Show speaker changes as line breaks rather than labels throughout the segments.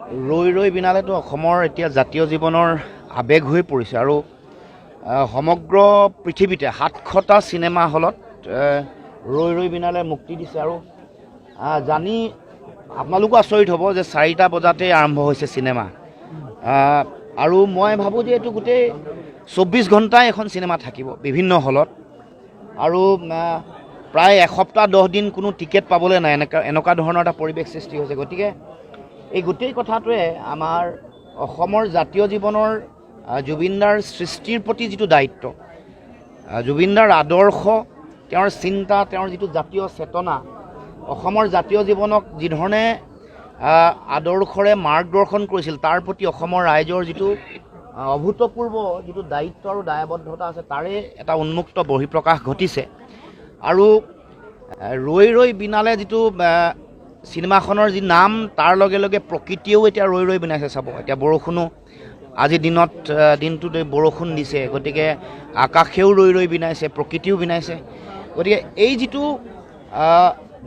ৰৈ ৰৈ বিনালেতো অসমৰ এতিয়া জাতীয় জীৱনৰ আৱেগ হৈ পৰিছে আৰু সমগ্ৰ পৃথিৱীতে 700টা চিনেমা হলত ৰৈ ৰৈ বিনালে মুক্তি দিছে আৰু জানি আপোনালোকো আচৰিত হ'ব যে 4টা বজাতেই আৰম্ভ হৈছে চিনেমা আৰু মই ভাবোঁ যে এইটো গোটেই 24 ঘণ্টাই এখন চিনেমা থাকিব বিভিন্ন হলত আৰু প্ৰায় এসপ্তাহ 10 দিন কোনো টিকেট পাবলৈ নাই এনেকুৱা ধৰণৰ এটা পৰিৱেশ সৃষ্টি হৈছে। গতিকে এই গোটেই কথাটোৱে আমাৰ অসমৰ জাতীয় জীৱনৰ জুবিনদাৰ সৃষ্টিৰ প্ৰতি যিটো দায়িত্ব, জুবিনদাৰ আদৰ্শ, তেওঁৰ চিন্তা, তেওঁৰ যিটো জাতীয় চেতনা, অসমৰ জাতীয় জীৱনক যিধৰণে আদৰ্শৰে মাৰ্গদৰ্শন কৰিছিল তাৰ প্ৰতি অসমৰ ৰাইজৰ যিটো অভূতপূৰ্ব যিটো দায়িত্ব আৰু দায়বদ্ধতা আছে তাৰে এটা উন্মুক্ত বহিঃপ্ৰকাশ ঘটিছে। আৰু ৰৈ ৰৈ বিনালে যিটো চিনেমাখনৰ যি নাম তাৰ লগে লগে প্ৰকৃতিয়েও এতিয়া ৰৈ ৰৈ বিনাইছে। চাব এতিয়া বৰষুণো আজি দিনটোতে বৰষুণ দিছে, গতিকে আকাশেও ৰৈ ৰৈ বিনাইছে, প্ৰকৃতিও বিনাইছে। গতিকে এই যিটো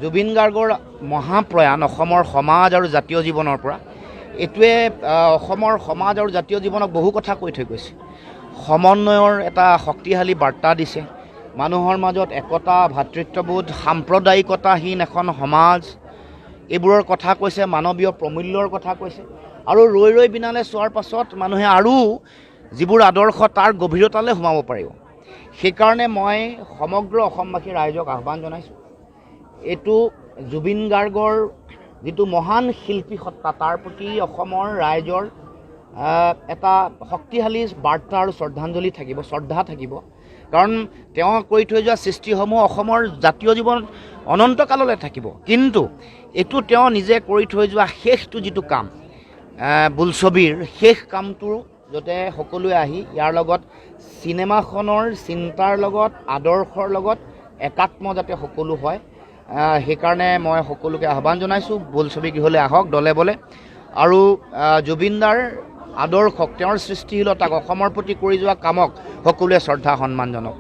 জুবিন গাৰ্গৰ মহাপ্ৰয়াণ অসমৰ সমাজ আৰু জাতীয় জীৱনৰ পৰা, এইটোৱে অসমৰ সমাজ আৰু জাতীয় জীৱনক বহু কথা কৈ থৈ গৈছে। সমন্বয়ৰ এটা শক্তিশালী বাৰ্তা দিছে, মানুহৰ মাজত একতা, ভাতৃত্ববোধ, সাম্প্ৰদায়িকতাহীন এখন সমাজ, এইবোৰৰ কথা কৈছে, মানৱীয় প্ৰমূল্যৰ কথা কৈছে। আৰু ৰৈ ৰৈ বিনালে চোৱাৰ পাছত মানুহে আৰু যিবোৰ আদৰ্শ তাৰ গভীৰতালৈ সোমাব পাৰিব। সেইকাৰণে মই সমগ্ৰ অসমবাসী ৰাইজক আহ্বান জনাইছোঁ, এইটো জুবিন গাৰ্গৰ যিটো মহান শিল্পী সত্তা তাৰ প্ৰতি অসমৰ ৰাইজৰ এটা শক্তিশালী বাৰ্তা আৰু শ্ৰদ্ধাঞ্জলি থাকিব, শ্ৰদ্ধা থাকিব। কাৰণ তেওঁ কৰি থৈ যোৱা সৃষ্টিসমূহ অসমৰ জাতীয় জীৱনত অনন্তকাললৈ থাকিব। কিন্তু এইটো তেওঁ নিজে কৰি থৈ যোৱা শেষটো যিটো কাম, বোলছবিৰ শেষ কামটো যাতে সকলোৱে আহি ইয়াৰ লগত চিনেমাখনৰ চিন্তাৰ লগত, আদৰ্শৰ লগত একাত্ম যাতে সকলো হয়, সেইকাৰণে মই সকলোকে আহ্বান জনাইছোঁ, বোলছবি গৃহলৈ আহক দলে বলে আৰু জুবিনদাৰ আদৰ্শক, তেওঁৰ সৃষ্টিশীলতাক, অসমৰ প্ৰতি কৰি যোৱা কামক সকলোৱে শ্ৰদ্ধা সন্মান জনাওক।